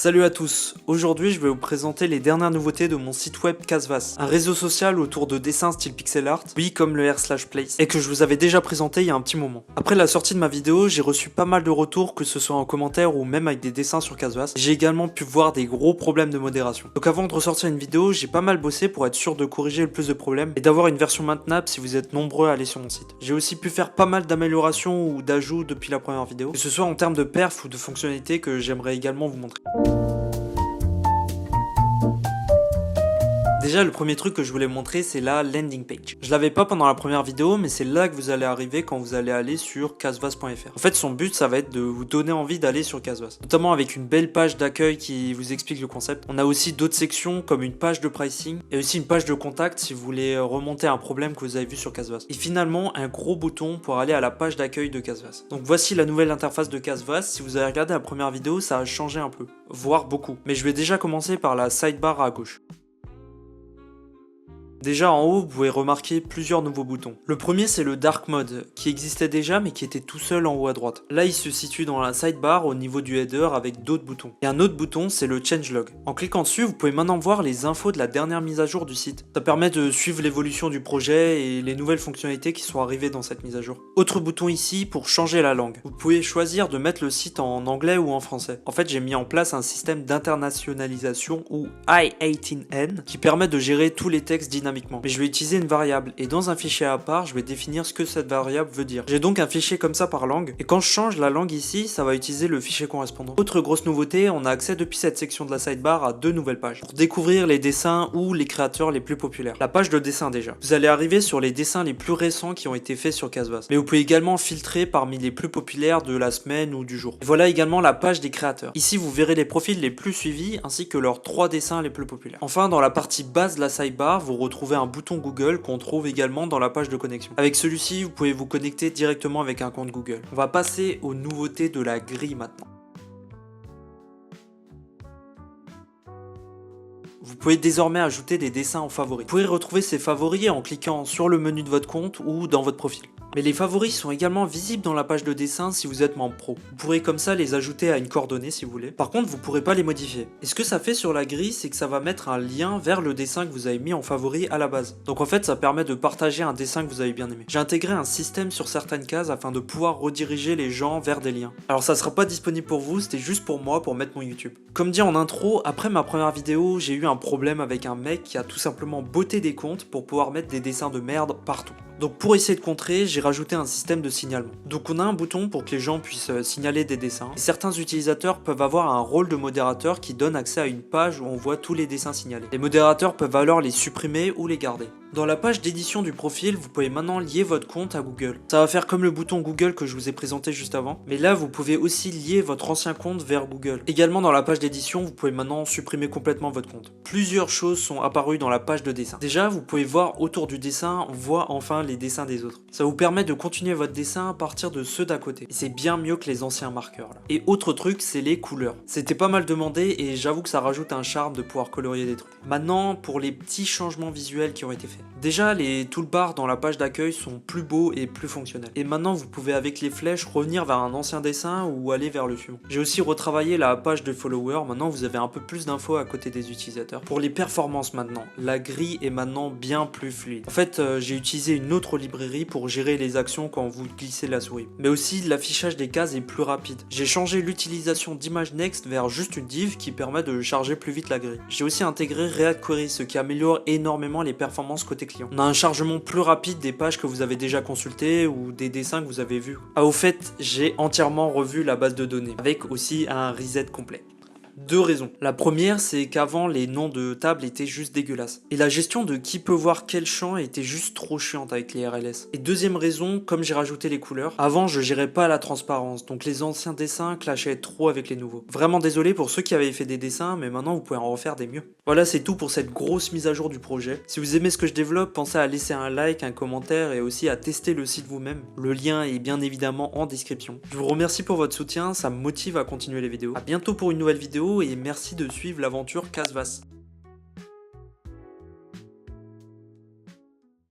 Salut à tous, aujourd'hui je vais vous présenter les dernières nouveautés de mon site web Canvas, un réseau social autour de dessins style pixel art, oui comme le r/place, et que je vous avais déjà présenté il y a un petit moment. Après la sortie de ma vidéo, j'ai reçu pas mal de retours, que ce soit en commentaire ou même avec des dessins sur Canvas. J'ai également pu voir des gros problèmes de modération. Donc avant de ressortir une vidéo, j'ai pas mal bossé pour être sûr de corriger le plus de problèmes et d'avoir une version maintenable si vous êtes nombreux à aller sur mon site. J'ai aussi pu faire pas mal d'améliorations ou d'ajouts depuis la première vidéo, que ce soit en termes de perf ou de fonctionnalités que j'aimerais également vous montrer. Déjà, le premier truc que je voulais montrer, c'est la landing page. Je l'avais pas pendant la première vidéo, mais c'est là que vous allez arriver quand vous allez aller sur canvas.fr. En fait, son but, ça va être de vous donner envie d'aller sur Canvas, notamment avec une belle page d'accueil qui vous explique le concept. On a aussi d'autres sections comme une page de pricing et aussi une page de contact si vous voulez remonter un problème que vous avez vu sur Canvas. Et finalement, un gros bouton pour aller à la page d'accueil de Canvas. Donc voici la nouvelle interface de Canvas. Si vous avez regardé la première vidéo, ça a changé un peu, voire beaucoup. Mais je vais déjà commencer par la sidebar à gauche. Déjà en haut, vous pouvez remarquer plusieurs nouveaux boutons. Le premier, c'est le Dark Mode, qui existait déjà mais qui était tout seul en haut à droite. Là, il se situe dans la sidebar au niveau du header avec d'autres boutons. Et un autre bouton, c'est le Changelog. En cliquant dessus, vous pouvez maintenant voir les infos de la dernière mise à jour du site. Ça permet de suivre l'évolution du projet et les nouvelles fonctionnalités qui sont arrivées dans cette mise à jour. Autre bouton ici pour changer la langue. Vous pouvez choisir de mettre le site en anglais ou en français. En fait, j'ai mis en place un système d'internationalisation ou I18N qui permet de gérer tous les textes dynamiquement. Mais je vais utiliser une variable et dans un fichier à part, je vais définir ce que cette variable veut dire. J'ai donc un fichier comme ça par langue et quand je change la langue ici, ça va utiliser le fichier correspondant. Autre grosse nouveauté, on a accès depuis cette section de la sidebar à deux nouvelles pages pour découvrir les dessins ou les créateurs les plus populaires. La page de dessin déjà. Vous allez arriver sur les dessins les plus récents qui ont été faits sur Canvas. Mais vous pouvez également filtrer parmi les plus populaires de la semaine ou du jour. Et voilà également la page des créateurs. Ici, vous verrez les profils les plus suivis ainsi que leurs 3 dessins les plus populaires. Enfin, dans la partie basse de la sidebar, vous retrouvez un bouton Google qu'on trouve également dans la page de connexion. Avec celui-ci, vous pouvez vous connecter directement avec un compte Google. On va passer aux nouveautés de la grille maintenant. Vous pouvez désormais ajouter des dessins en favoris. Vous pouvez retrouver ces favoris en cliquant sur le menu de votre compte ou dans votre profil. Mais les favoris sont également visibles dans la page de dessin si vous êtes membre pro. Vous pourrez comme ça les ajouter à une coordonnée si vous voulez. Par contre, vous ne pourrez pas les modifier. Et ce que ça fait sur la grille, c'est que ça va mettre un lien vers le dessin que vous avez mis en favori à la base. Donc en fait, ça permet de partager un dessin que vous avez bien aimé. J'ai intégré un système sur certaines cases afin de pouvoir rediriger les gens vers des liens. Alors ça sera pas disponible pour vous, c'était juste pour moi pour mettre mon YouTube. Comme dit en intro, après ma première vidéo, j'ai eu un problème avec un mec qui a tout simplement botté des comptes pour pouvoir mettre des dessins de merde partout. Donc pour essayer de contrer, j'ai rajouté un système de signalement. Donc on a un bouton pour que les gens puissent signaler des dessins. Et certains utilisateurs peuvent avoir un rôle de modérateur qui donne accès à une page où on voit tous les dessins signalés. Les modérateurs peuvent alors les supprimer ou les garder. Dans la page d'édition du profil, vous pouvez maintenant lier votre compte à Google. Ça va faire comme le bouton Google que je vous ai présenté juste avant, mais là vous pouvez aussi lier votre ancien compte vers Google. Également dans la page d'édition, vous pouvez maintenant supprimer complètement votre compte. Plusieurs choses sont apparues dans la page de dessin. Déjà, vous pouvez voir autour du dessin, on voit enfin les dessins des autres. Ça vous permet de continuer votre dessin à partir de ceux d'à côté. Et c'est bien mieux que les anciens marqueurs là. Et autre truc, c'est les couleurs. C'était pas mal demandé et j'avoue que ça rajoute un charme de pouvoir colorier des trucs. Maintenant, pour les petits changements visuels qui ont été faits. Déjà, les toolbars dans la page d'accueil sont plus beaux et plus fonctionnels. Et maintenant, vous pouvez avec les flèches revenir vers un ancien dessin ou aller vers le suivant. J'ai aussi retravaillé la page de followers. Maintenant, vous avez un peu plus d'infos à côté des utilisateurs. Pour les performances maintenant, la grille est maintenant bien plus fluide. En fait, j'ai utilisé une autre librairie pour gérer les actions quand vous glissez la souris. Mais aussi, l'affichage des cases est plus rapide. J'ai changé l'utilisation d'image next vers juste une div qui permet de charger plus vite la grille. J'ai aussi intégré React Query, ce qui améliore énormément les performances côté client. On a un chargement plus rapide des pages que vous avez déjà consultées ou des dessins que vous avez vus. Ah, au fait, j'ai entièrement revu la base de données, avec aussi un reset complet. Deux raisons. La première, c'est qu'avant, les noms de tables étaient juste dégueulasses. Et la gestion de qui peut voir quel champ était juste trop chiante avec les RLS. Et deuxième raison, comme j'ai rajouté les couleurs, avant, je gérais pas la transparence, donc les anciens dessins clashaient trop avec les nouveaux. Vraiment désolé pour ceux qui avaient fait des dessins, mais maintenant, vous pouvez en refaire des mieux. Voilà, c'est tout pour cette grosse mise à jour du projet. Si vous aimez ce que je développe, pensez à laisser un like, un commentaire et aussi à tester le site vous-même. Le lien est bien évidemment en description. Je vous remercie pour votre soutien, ça me motive à continuer les vidéos. A bientôt pour une nouvelle vidéo et merci de suivre l'aventure Canvas.